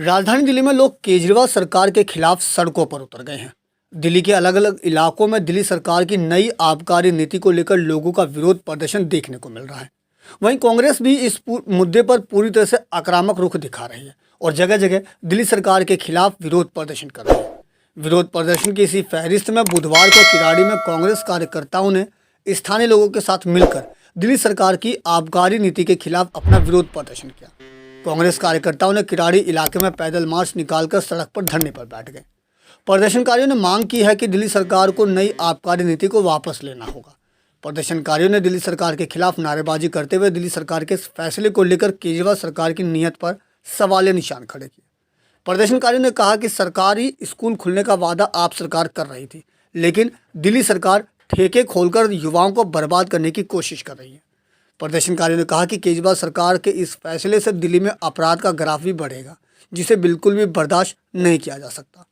राजधानी दिल्ली में लोग केजरीवाल सरकार के खिलाफ सड़कों पर उतर गए हैं। दिल्ली के अलग अलग इलाकों में दिल्ली सरकार की नई आबकारी नीति को लेकर लोगों का विरोध प्रदर्शन देखने को मिल रहा है। वहीं कांग्रेस भी इस मुद्दे पर पूरी तरह से आक्रामक रुख दिखा रही है और जगह जगह दिल्ली सरकार के खिलाफ विरोध प्रदर्शन कर रही है। विरोध प्रदर्शन की इसी फहरिस्त में बुधवार को किराड़ी में कांग्रेस कार्यकर्ताओं ने स्थानीय लोगों के साथ मिलकर दिल्ली सरकार की आबकारी नीति के खिलाफ अपना विरोध प्रदर्शन किया। कांग्रेस कार्यकर्ताओं ने किराड़ी इलाके में पैदल मार्च निकालकर सड़क पर धरने पर बैठ गए। प्रदर्शनकारियों ने मांग की है कि दिल्ली सरकार को नई आबकारी नीति को वापस लेना होगा। प्रदर्शनकारियों ने दिल्ली सरकार के खिलाफ नारेबाजी करते हुए दिल्ली सरकार के फैसले को लेकर केजरीवाल सरकार की नीयत पर सवालिया निशान खड़े किए। प्रदर्शनकारियों ने कहा कि सरकारी स्कूल खुलने का वादा आप सरकार कर रही थी, लेकिन दिल्ली सरकार ठेके खोलकर युवाओं को बर्बाद करने की कोशिश कर रही है। प्रदर्शनकारियों ने कहा कि केजरीवाल सरकार के इस फैसले से दिल्ली में अपराध का ग्राफ भी बढ़ेगा, जिसे बिल्कुल भी बर्दाश्त नहीं किया जा सकता।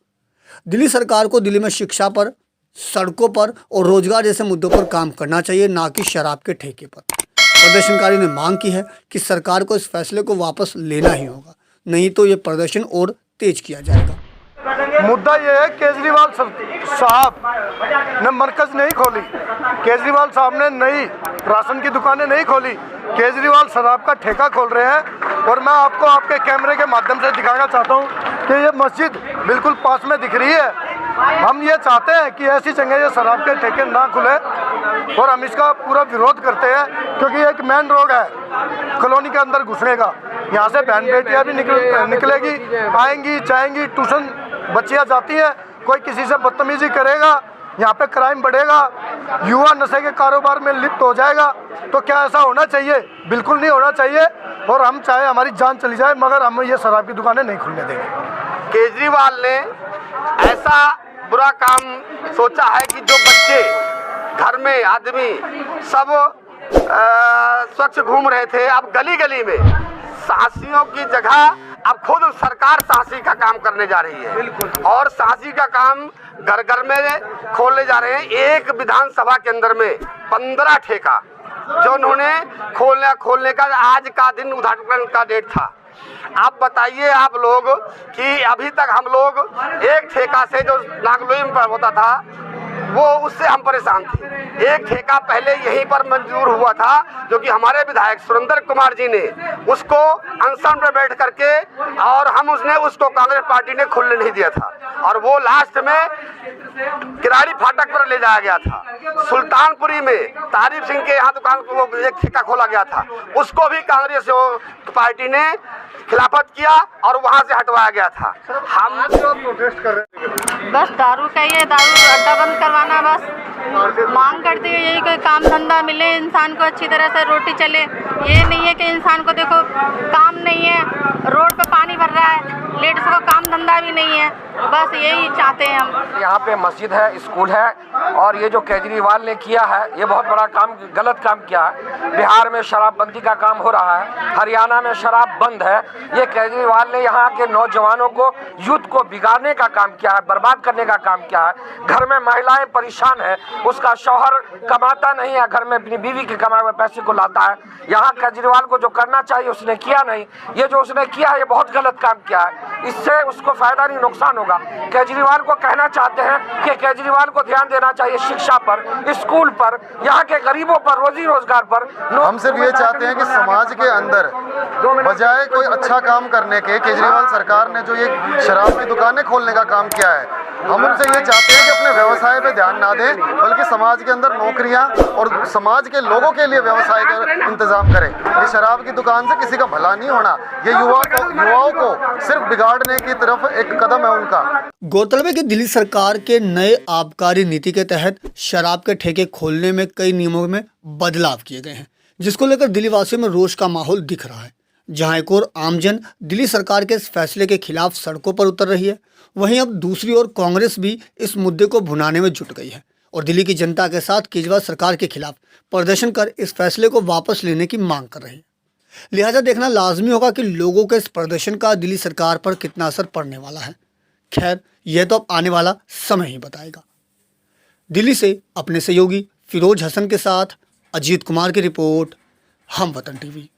दिल्ली सरकार को दिल्ली में शिक्षा पर, सड़कों पर और रोजगार जैसे मुद्दों पर काम करना चाहिए, ना कि शराब के ठेके पर। प्रदर्शनकारियों ने मांग की है कि सरकार को इस फैसले को वापस लेना ही होगा, नहीं तो ये प्रदर्शन और तेज किया जाएगा। मुद्दा ये है, केजरीवाल साहब ने मरकज नहीं खोली, केजरीवाल साहब ने नई राशन की दुकानें नहीं खोली, केजरीवाल शराब का ठेका खोल रहे हैं। और मैं आपको आपके कैमरे के माध्यम से दिखाना चाहता हूँ कि ये मस्जिद बिल्कुल पास में दिख रही है। हम ये चाहते हैं कि ऐसी जगह ये शराब के ठेके ना खुले और हम इसका पूरा विरोध करते हैं, क्योंकि एक मेन रोड है कॉलोनी के अंदर घुसने का। यहाँ से बहन बेटियाँ भी निकलेगी, आएंगी जाएंगी, ट्यूशन बच्चियाँ जाती हैं, कोई किसी से बदतमीजी करेगा, यहाँ पे क्राइम बढ़ेगा, युवा नशे के कारोबार में लिप्त हो जाएगा। तो क्या ऐसा होना चाहिए? बिल्कुल नहीं होना चाहिए। और हम चाहे हमारी जान चली जाए, मगर हम ये शराब की दुकानें नहीं खुलने देंगे। केजरीवाल ने ऐसा बुरा काम सोचा है कि जो बच्चे घर में आदमी सब स्वच्छ घूम रहे थे, अब गली गली में साहसियों की जगह अब खुद सरकार साहसी का काम करने जा रही है। बिल्कुल। और साहसी का काम घर घर में खोलने जा रहे हैं। एक विधानसभा के अंदर में 15 ठेका जो उन्होंने खोलने का आज का दिन उद्घाटन का डेट था। आप बताइए आप लोग कि अभी तक हम लोग एक ठेका से जो नागलोई में होता था वो उससे हम परेशान थे। एक ठेका पहले यहीं पर मंजूर हुआ था, जो कि हमारे विधायक सुरेंद्र कुमार जी ने उसको अनशन में बैठ करके और हम उसको कांग्रेस पार्टी ने खुलने नहीं दिया था, और वो लास्ट में किराड़ी फाटक पर ले जाया गया था। सुल्तानपुरी में तारीफ सिंह के यहाँ दुकान को एक ठेका खोला गया था, उसको भी कांग्रेस पार्टी ने खिलाफत किया और वहाँ से हटवाया गया था। हम प्रोटेस्ट कर रहे हैं, बस दारू का ये दारू अड्डा बंद करवाना, बस मांग करते हैं यही, कोई काम धंधा मिले इंसान को, अच्छी तरह से रोटी चले। ये नहीं है कि इंसान को देखो काम नहीं है, रोड पे पानी भर रहा है, लेडीज को काम धंधा भी नहीं है, बस यही चाहते हैं हम। यहाँ पे मस्जिद है, स्कूल है, और ये जो केजरीवाल ने किया है ये बहुत बड़ा काम, गलत काम किया है। बिहार में शराबबंदी का काम हो रहा है, हरियाणा में शराब बंद है। ये केजरीवाल ने यहाँ के नौजवानों को, यूथ को बिगाड़ने का काम किया है, बर्बाद करने का काम किया है। घर में महिलाएं परेशान है, उसका शौहर कमाता नहीं है, घर में अपनी बीवी के कमाए हुए पैसे को लाता है। यहाँ केजरीवाल को जो करना चाहिए उसने किया नहीं। ये जो उसने किया है ये बहुत गलत काम किया है, इससे उसको फायदा नहीं नुकसान होगा। केजरीवाल को कहना चाहते हैं कि केजरीवाल को ध्यान देना चाहिए शिक्षा पर, स्कूल पर, यहाँ के गरीबों पर, रोजी रोजगार पर। हम सिर्फ ये चाहते हैं कि समाज के अंदर बजाय कोई अच्छा काम करने के केजरीवाल सरकार ने जो ये शराब की दुकानें खोलने का काम किया है, हम उनसे ये चाहते हैं कि अपने व्यवसाय पे ध्यान ना दें, बल्कि समाज के अंदर नौकरियां और समाज के लोगों के लिए व्यवसाय का इंतजाम करें। ये शराब की दुकान से किसी का भला नहीं होना, ये युवाओं को सिर्फ बिगाड़ने की तरफ एक कदम है उनका। गौरतलब है कि दिल्ली सरकार के नए आबकारी नीति के तहत शराब के ठेके खोलने में कई नियमों में बदलाव किए गए हैं, जिसको लेकर दिल्ली वासियों में रोष का माहौल दिख रहा है। जहां एक और आमजन दिल्ली सरकार के इस फैसले के खिलाफ सड़कों पर उतर रही है, वहीं अब दूसरी ओर कांग्रेस भी इस मुद्दे को भुनाने में जुट गई है और दिल्ली की जनता के साथ केजरीवाल सरकार के खिलाफ प्रदर्शन कर इस फैसले को वापस लेने की मांग कर रही है। लिहाजा देखना लाजमी होगा कि लोगों के इस प्रदर्शन का दिल्ली सरकार पर कितना असर पड़ने वाला है। खैर, यह तो अब आने वाला समय ही बताएगा। दिल्ली से अपने सहयोगी फिरोज हसन के साथ अजीत कुमार की रिपोर्ट, हम वतन टीवी।